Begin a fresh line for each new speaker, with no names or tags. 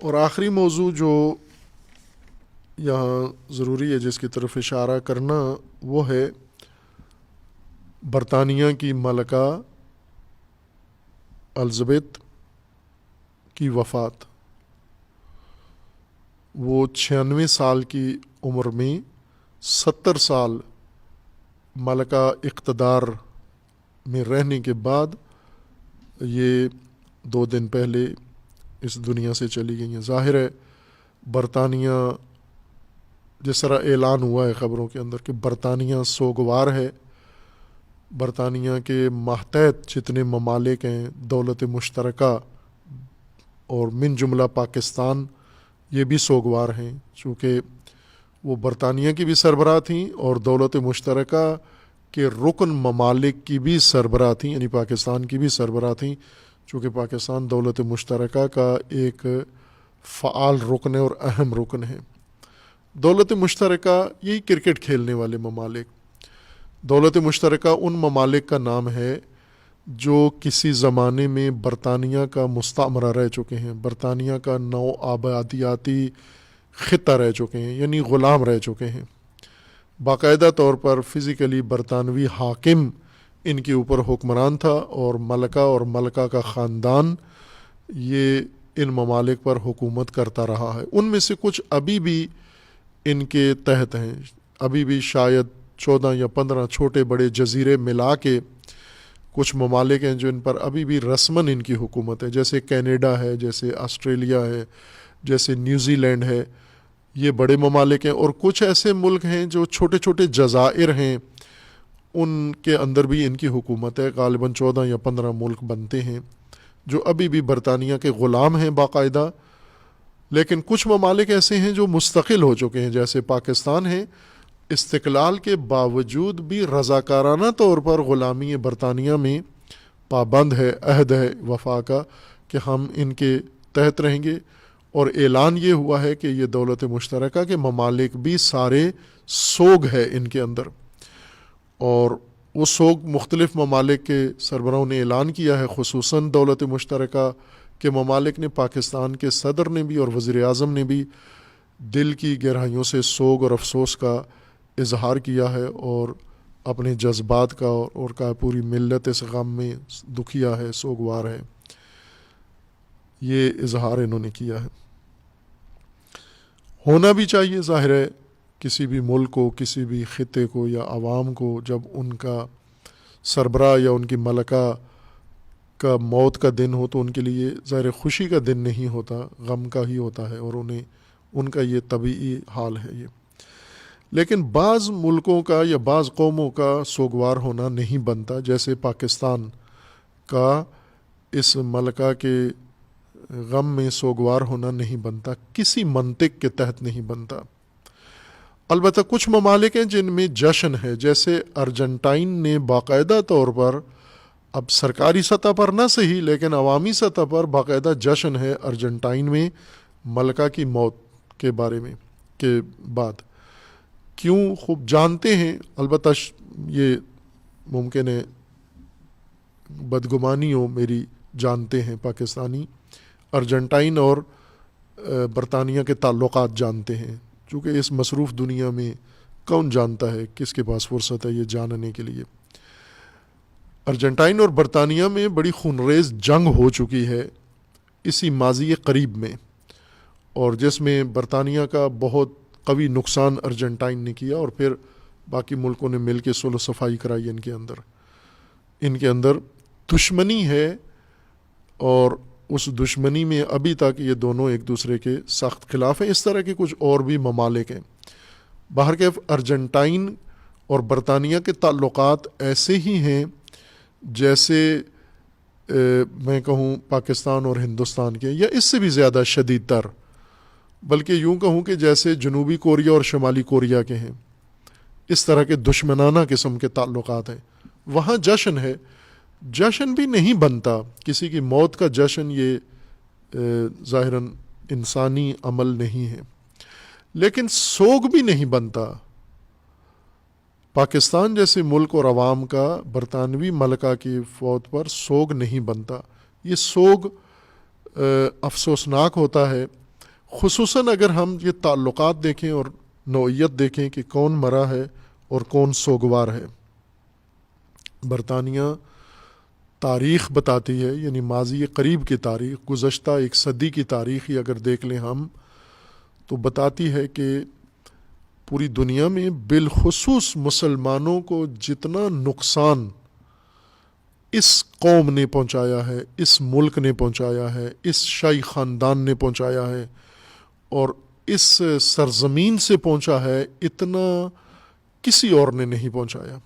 اور آخری موضوع جو یہاں ضروری ہے جس کی طرف اشارہ کرنا وہ ہے برطانیہ کی ملکہ الزبیتھ کی وفات۔ وہ 96 سال کی عمر میں 70 سال ملکہ اقتدار میں رہنے کے بعد یہ 2 دن پہلے اس دنیا سے چلی گئی ہیں۔ ظاہر ہے برطانیہ، جس طرح اعلان ہوا ہے خبروں کے اندر کہ برطانیہ سوگوار ہے، برطانیہ کے ماتحت جتنے ممالک ہیں دولت مشترکہ اور من جملہ پاکستان، یہ بھی سوگوار ہیں، چونکہ وہ برطانیہ کی بھی سربراہ تھیں اور دولت مشترکہ کے رکن ممالک کی بھی سربراہ تھیں، یعنی پاکستان کی بھی سربراہ تھیں، چونکہ پاکستان دولت مشترکہ کا ایک فعال رکن ہے اور اہم رکن ہے۔ دولت مشترکہ یہی کرکٹ کھیلنے والے ممالک، دولت مشترکہ ان ممالک کا نام ہے جو کسی زمانے میں برطانیہ کا مستعمرہ رہ چکے ہیں، برطانیہ کا نو آبادیاتی خطہ رہ چکے ہیں، یعنی غلام رہ چکے ہیں۔ باقاعدہ طور پر فزیکلی برطانوی حاکم ان کے اوپر حکمران تھا اور ملکہ کا خاندان یہ ان ممالک پر حکومت کرتا رہا ہے۔ ان میں سے کچھ ابھی بھی ان کے تحت ہیں، ابھی بھی شاید 14 یا 15 چھوٹے بڑے جزیرے ملا کے کچھ ممالک ہیں جو ان پر ابھی بھی رسماً ان کی حکومت ہے، جیسے کینیڈا ہے، جیسے آسٹریلیا ہے، جیسے نیوزی لینڈ ہے، یہ بڑے ممالک ہیں۔ اور کچھ ایسے ملک ہیں جو چھوٹے چھوٹے جزائر ہیں، ان کے اندر بھی ان کی حکومت ہے۔ غالباً 14 یا 15 ملک بنتے ہیں جو ابھی بھی برطانیہ کے غلام ہیں باقاعدہ، لیکن کچھ ممالک ایسے ہیں جو مستقل ہو چکے ہیں، جیسے پاکستان ہے، استقلال کے باوجود بھی رضاکارانہ طور پر غلامی برطانیہ میں پابند ہے، عہد ہے وفا کا کہ ہم ان کے تحت رہیں گے، اور اعلان یہ ہوا ہے کہ یہ دولت مشترکہ کے ممالک بھی سارے سوگ ہے ان کے اندر، اور وہ سوگ مختلف ممالک کے سربراہوں نے اعلان کیا ہے، خصوصاً دولت مشترکہ کے ممالک نے، پاکستان کے صدر نے بھی اور وزیر اعظم نے بھی دل کی گہرائیوں سے سوگ اور افسوس کا اظہار کیا ہے اور اپنے جذبات کا، اور کہا پوری ملت اس غم میں دکھیا ہے، سوگوار ہے، یہ اظہار انہوں نے کیا ہے۔ ہونا بھی چاہیے، ظاہر ہے کسی بھی ملک کو، کسی بھی خطے کو یا عوام کو جب ان کا سربراہ یا ان کی ملکہ کا موت کا دن ہو تو ان کے لیے ظاہر خوشی کا دن نہیں ہوتا، غم کا ہی ہوتا ہے، اور ان کا یہ طبیعی حال ہے یہ۔ لیکن بعض ملکوں کا یا بعض قوموں کا سوگوار ہونا نہیں بنتا، جیسے پاکستان کا اس ملکہ کے غم میں سوگوار ہونا نہیں بنتا، کسی منطق کے تحت نہیں بنتا۔ البتہ کچھ ممالک ہیں جن میں جشن ہے، جیسے ارجنٹائن نے باقاعدہ طور پر، اب سرکاری سطح پر نہ صحیح لیکن عوامی سطح پر باقاعدہ جشن ہے ارجنٹائن میں ملکہ کی موت کے بارے میں کے بعد۔ کیوں خوب جانتے ہیں، البتہ یہ ممکن ہے بدگمانی ہو میری، جانتے ہیں پاکستانی ارجنٹائن اور برطانیہ کے تعلقات جانتے ہیں، چونکہ اس مصروف دنیا میں کون جانتا ہے، کس کے پاس فرصت ہے یہ جاننے کے لیے۔ ارجنٹائن اور برطانیہ میں بڑی خونریز جنگ ہو چکی ہے اسی ماضی قریب میں، اور جس میں برطانیہ کا بہت قوی نقصان ارجنٹائن نے کیا، اور پھر باقی ملکوں نے مل کے صلح و صفائی کرائی ان کے اندر دشمنی ہے، اور اس دشمنی میں ابھی تک یہ دونوں ایک دوسرے کے سخت خلاف ہیں۔ اس طرح کے کچھ اور بھی ممالک ہیں۔ بہرکیف ارجنٹائن اور برطانیہ کے تعلقات ایسے ہی ہیں جیسے میں کہوں پاکستان اور ہندوستان کے، یا اس سے بھی زیادہ شدید تر، بلکہ یوں کہوں کہ جیسے جنوبی کوریا اور شمالی کوریا کے ہیں، اس طرح کے دشمنانہ قسم کے تعلقات ہیں۔ وہاں جشن ہے، جشن بھی نہیں بنتا، کسی کی موت کا جشن یہ ظاہراً انسانی عمل نہیں ہے، لیکن سوگ بھی نہیں بنتا۔ پاکستان جیسے ملک اور عوام کا برطانوی ملکہ کی فوت پر سوگ نہیں بنتا، یہ سوگ افسوسناک ہوتا ہے، خصوصاً اگر ہم یہ تعلقات دیکھیں اور نوعیت دیکھیں کہ کون مرا ہے اور کون سوگوار ہے. برطانیہ تاریخ بتاتی ہے، یعنی ماضی قریب کی تاریخ، گزشتہ 1 صدی کی تاریخ ہی اگر دیکھ لیں ہم، تو بتاتی ہے کہ پوری دنیا میں بالخصوص مسلمانوں کو جتنا نقصان اس قوم نے پہنچایا ہے، اس ملک نے پہنچایا ہے، اس شاہی خاندان نے پہنچایا ہے اور اس سرزمین سے پہنچا ہے، اتنا کسی اور نے نہیں پہنچایا.